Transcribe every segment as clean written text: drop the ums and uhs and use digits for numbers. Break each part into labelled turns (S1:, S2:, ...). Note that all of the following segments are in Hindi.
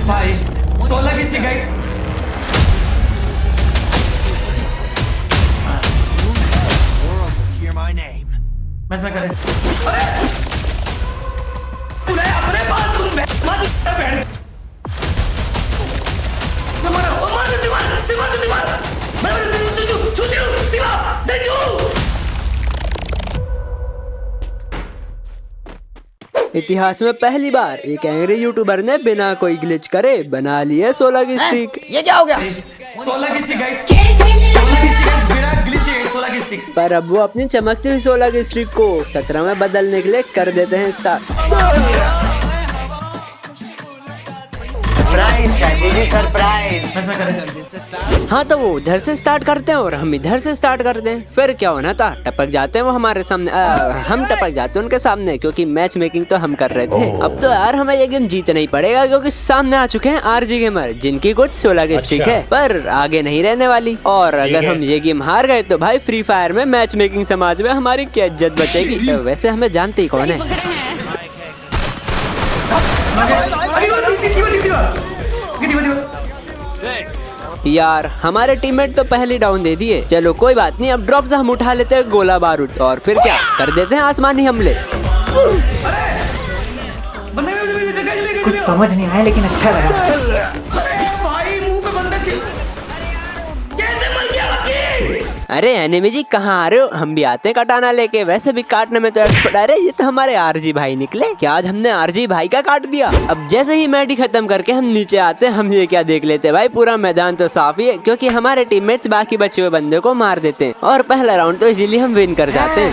S1: भाई 16 की सी गाइस। मैच में करे। अरे अपने पास तुम बैठ
S2: इतिहास में पहली बार एक एंग्री यूट्यूबर ने बिना कोई ग्लिच करे बना लिए 16 की स्ट्रीक।
S3: ये क्या हो गया?
S1: 16 की स्ट्रीक गाइस, 16 की स्ट्रीक बिना ग्लिच है 16 की स्ट्रीक।
S2: पर अब वो अपनी चमकती हुई 16 की स्ट्रीक को 17 में बदलने के लिए कर देते हैं स्टार्ट।
S3: सरप्राइज।
S2: हाँ तो वो उधर से स्टार्ट करते हैं और हम इधर से स्टार्ट करते हैं। फिर क्या होना था, टपक जाते हैं वो हमारे सामने, हम टपक जाते हैं उनके सामने, क्योंकि मैच मेकिंग तो हम कर रहे थे। अब तो यार हमें ये गेम जीतना ही पड़ेगा, क्योंकि सामने आ चुके हैं आरजी गेमर, जिनकी कुछ 16 की स्ट्रीक है पर आगे नहीं रहने वाली। और अगर हम ये गेम हार गए तो भाई फ्री फायर में मैच मेकिंग समाज में हमारी क्या इज्जत बचेगी। वैसे हमें जानते ही कौन है। यार हमारे टीममेट तो पहली डाउन दे दिए। चलो कोई बात नहीं, अब ड्रॉप से हम उठा लेते हैं गोला बारूद और फिर क्या कर देते हैं आसमानी हमले।
S3: कुछ समझ नहीं आया लेकिन अच्छा लगा।
S2: अरे एनिमी जी कहाँ आ रहे हो, हम भी आते हैं कटाना लेके, वैसे भी काटने में तो एक्सपर्ट। अरे ये तो हमारे आरजी भाई निकले, क्या आज हमने आरजी भाई का काट दिया। अब जैसे ही मैडी खत्म करके हम नीचे आते हैं, हम ये क्या देख लेते हैं भाई, पूरा मैदान तो साफ ही है, क्योंकि हमारे टीममेट्स बाकी बचे हुए बंदे को मार देते हैं और पहला राउंड तो इजीली हम विन कर जाते हैं।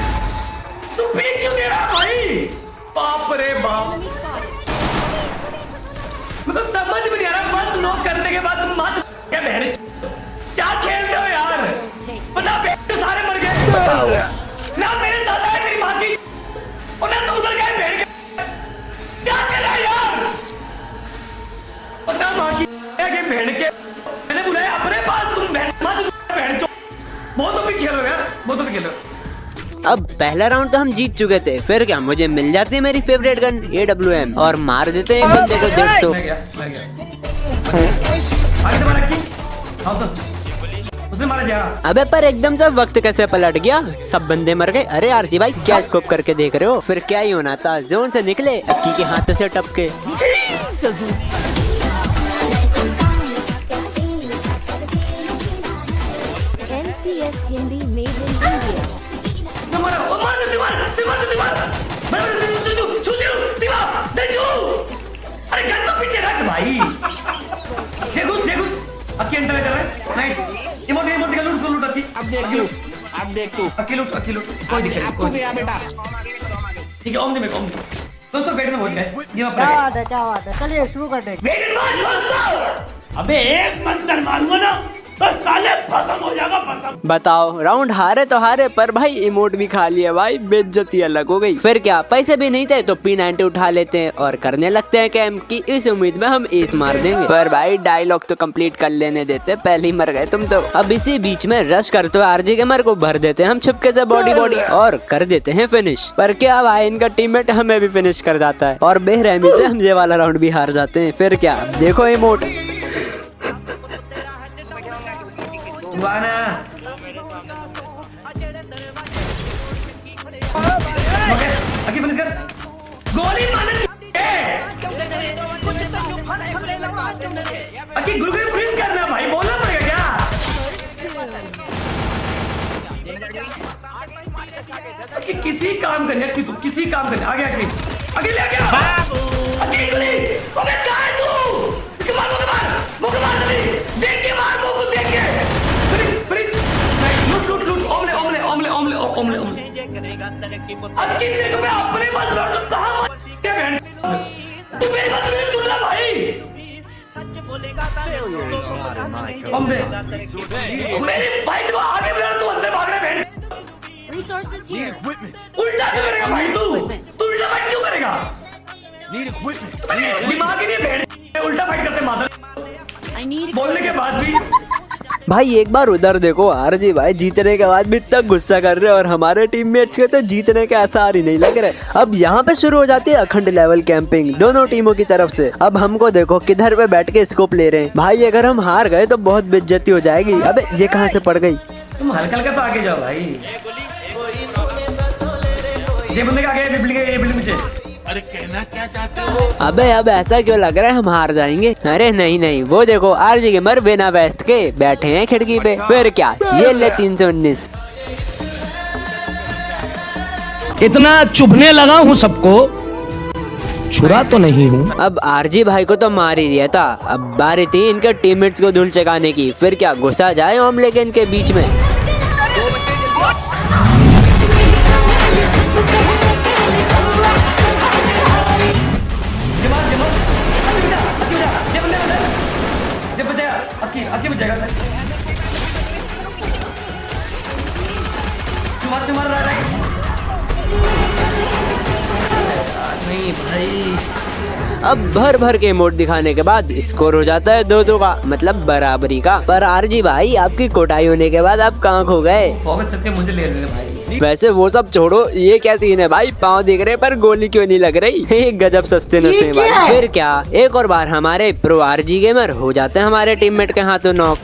S1: समझ में नहीं आ रहा, फर्स्ट नॉक करने के बाद तुम मार क्या बहन क्या खेलते हो यार। पता तो सारे मर गए ना, मेरे साथ आए मेरी माँ की और ना तुम उधर गए बहन के, क्या कर रहा यार। पता माँ की बहन के, मैंने बुलाया अपने पास, तुम बहन चो बहुत तो भी खेलो यार, बहुत तो भी खेलो।
S2: अब पहला राउंड तो हम जीत चुके थे, फिर क्या मुझे मिल जाती है मेरी फेवरेट गन AWM और मार देते हैं एक बंदे को 150।
S1: उसने मारा जा।
S2: अबे पर एकदम से वक्त कैसे पलट गया, सब बंदे मर गए। अरे आरजी भाई क्या स्कोप करके देख रहे हो, फिर क्या ही होना था, जोन से निकले अक्की के हाथों से टपके।
S4: NCS Hindi made in India।
S1: अरे गन तो पीछे रख भाई। जेगुस अक्की एंटर कर रहा है। नाइस। इमोट का लूट अक्की। अब देख तू अक्की लूट कोई दिक्कत नहीं, कोई गया बेटा। ठीक है ओम दे दोस्तों बैठ में बोल गाइस, ये
S3: क्या बात है, चलिए शुरू करते हैं।
S1: वेट मत दोस्तों, अबे एक मंत्र मारूंगा ना तो साले भस्म हो जाएगा भस्म।
S2: बताओ राउंड हारे तो हारे, पर भाई इमोट भी खा लिया भाई, बेइज्जती अलग हो गई। फिर क्या पैसे भी नहीं थे तो P90 उठा लेते हैं और करने लगते हैं कैम की, इस उम्मीद में हम एस मार देंगे। पर भाई डायलॉग तो कंप्लीट कर लेने देते, पहले ही मर गए तुम तो। अब इसी बीच में रश करते हुए आरजी गेमर को भर देते हैं हम छुपके से बॉडी और कर देते हैं फिनिश। पर क्या भाई इनका टीममेट हमें भी फिनिश कर जाता है और बेरहमी से हम ये वाला राउंड भी हार जाते हैं। फिर क्या देखो इमोट
S1: अकी फिनिश कर, गोली मारने अकी गुरु फ्रीज करना भाई, बोलना पड़ेगा क्या। अकी किसी काम करने तू, किसी काम करने आ गया अकी ले गया अकी गोली। अबे कहां है तू, इसके मार मुझे मार जल्दी, देख के मार मुझे, देख के फ्रीज लूट ओमले अक्की तेरे को मैं अपने पास लौट दूं, कहां क्या बहन तू मेरी बात नहीं सुन रहा भाई। सच बोलेगा मेरी बाइक को आगे बढ़ा, तू अंदर भाग रहा है बहन।
S4: Resources here।
S1: उल्टा क्यों करेगा भाई तू उल्टा फाइट क्यों करेगा। दिमाग ही नहीं बहन, उल्टा फाइट करते मादर।
S4: I need
S1: बोलने के बाद भी
S2: भाई एक बार उधर देखो, आरजी भाई जीतने के बाद भी इतना गुस्सा कर रहे हैं और हमारे टीममेट्स के तो जीतने के आसार ही नहीं लग रहे। अब यहाँ पे शुरू हो जाती है अखंड लेवल कैंपिंग दोनों टीमों की तरफ से। अब हमको देखो किधर पे बैठ के स्कोप ले रहे हैं। भाई अगर हम हार गए तो बहुत बेइज्जती हो जाएगी। अबे ये कहाँ से पड़ गई?
S1: तुम हल्का हल्का तो आगे जाओ भाई। ये बंदे का आगे, ये बिल्डिंग नीचे।
S5: अरे कहना क्या चाहते हो?
S2: अबे अब ऐसा क्यों लग रहा है हम हार जाएंगे? अरे नहीं नहीं, वो देखो आरजी गेमर बिना वेस्ट के बैठे हैं खिड़की पे। फिर क्या, ये ले 319।
S6: इतना चुभने लगा हूँ सबको, छुरा तो नहीं हूँ।
S2: अब आरजी भाई को तो मार ही दिया था, अब बारी थी इनके टीममेट्स को धूल चकाने की। फिर क्या, घुसा जाए हम लेके इनके बीच में।
S1: नहीं भाई,
S2: अब भर भर के इमोट दिखाने के बाद स्कोर हो जाता है 2-2 का, मतलब बराबरी का। पर आरजी भाई आपकी कोटाई होने के बाद आप कहाँ खो गए?
S1: फोकस करके मुझे ले रहे भाई।
S2: वैसे वो सब छोड़ो, ये क्या सीन है भाई? पाँव दिख रहे पर गोली क्यों नहीं लग रही? एक गजब सस्ते नशे भाई। फिर क्या, एक और बार हमारे प्रो आरजी गेमर हो जाते हैं हमारे टीममेट के हाथों नॉक।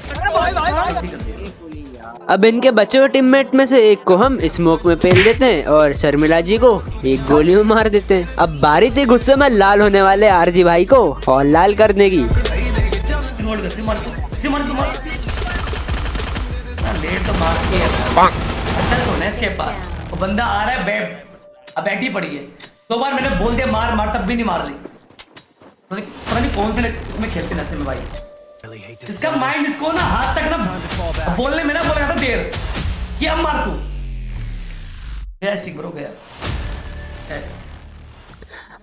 S2: अब इनके बचे हुए टीममेट में से एक को हम स्मोक में पेल देते हैं और शर्मिला जी को एक गोली में मार देते हैं। अब बारी थी गुस्से में लाल होने वाले आरजी भाई को और लाल करने की।
S1: लेट तो मार के अच्छा तो ना इसके पास वो बंदा आ रहा है, अब बैठी पड़ी है। 2 बार मैंने बोल दिया मार मार, तब भी नहीं मार रही। पता नहीं कौन से इसमें खेलते नशे में भाई। इसका माइंड इसको ना हाथ तक ना बोलने में ना बोल रहा था देर कि अब मार तू। टेस्ट ब्रो गया टेस्ट।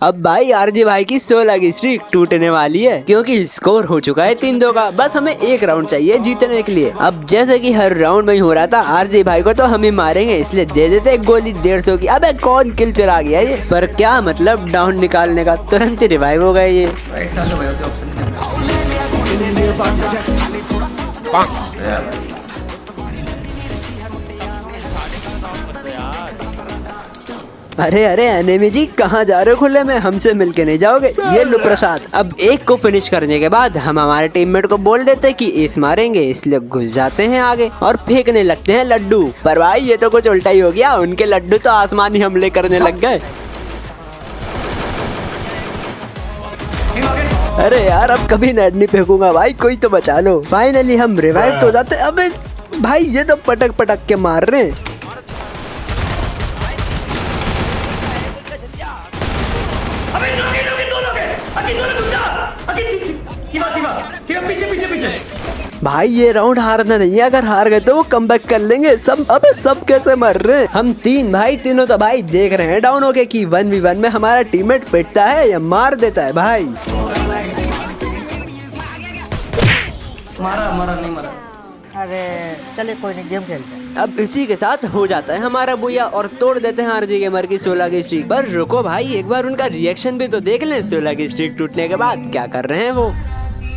S2: अब भाई आरजी भाई की 16 की स्ट्रीक टूटने वाली है क्योंकि स्कोर हो चुका है 3-2 का। बस हमें एक राउंड चाहिए जीतने के लिए। अब जैसे कि हर राउंड में ही हो रहा था, आरजी भाई को तो हम ही मारेंगे, इसलिए दे देते एक गोली 150 की। अबे कौन किल चला गया ये? पर क्या मतलब डाउन निकालने का, तुरंत ही रिवाइव हो गए ये।
S1: एक साल तो भाई होते ऑप्शन
S2: अरे अरे एनिमी जी कहाँ जा रहे हो? खुले में हमसे मिलके नहीं जाओगे? ये लो प्रसाद। अब एक को फिनिश करने के बाद हम हमारे टीममेट को बोल देते कि एस मारेंगे, इसलिए घुस जाते हैं आगे और फेंकने लगते हैं लड्डू। पर भाई ये तो कुछ उल्टा ही हो गया, उनके लड्डू तो आसमानी हमले करने लग गए। अरे यार अब कभी नेट नहीं फेंकूंगा भाई, कोई तो बचा लो। फाइनली हम रिवाइव तो जाते। अबे भाई ये तो पटक पटक के मार रहे हैं। भाई ये राउंड हारना नहीं है, अगर हार गए तो वो कमबैक कर लेंगे सब। अबे सब कैसे मर रहे हैं? हम तीन भाई, तीनों तो भाई देख रहे हैं डाउन हो के कि 1v1 में हमारा टीममेट पिटता है या मार देता है भाई।
S1: मारा नहीं मारा।
S3: अरे चले कोई नहीं, गेम खेलते हैं।
S2: अब इसी के साथ हो जाता है हमारा बुया और तोड़ देते हैं आरजी गेमर की 16 की स्ट्रीक। पर रुको भाई, एक बार उनका रिएक्शन भी तो देख लें। 16 की स्ट्रीक टूटने के बाद क्या कर रहे हैं वो?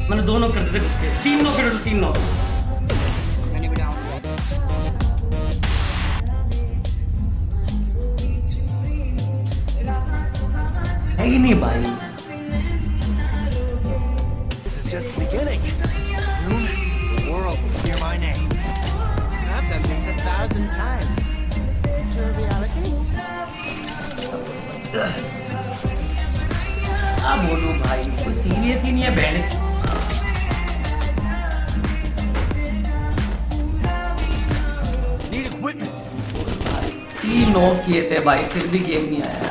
S1: मैंने 2 नॉक कर दिए, 3 नॉक कर 3 नॉक। है ही नहीं भाई।
S5: This is just the beginning. Soon, the world will hear my name. I've done this 1,000 times. True reality.
S1: क्या बोलूं भाई, कोई सीरियस ही नहीं है बैंड। 3 नॉक किए थे भाई, फिर भी गेम नहीं आया।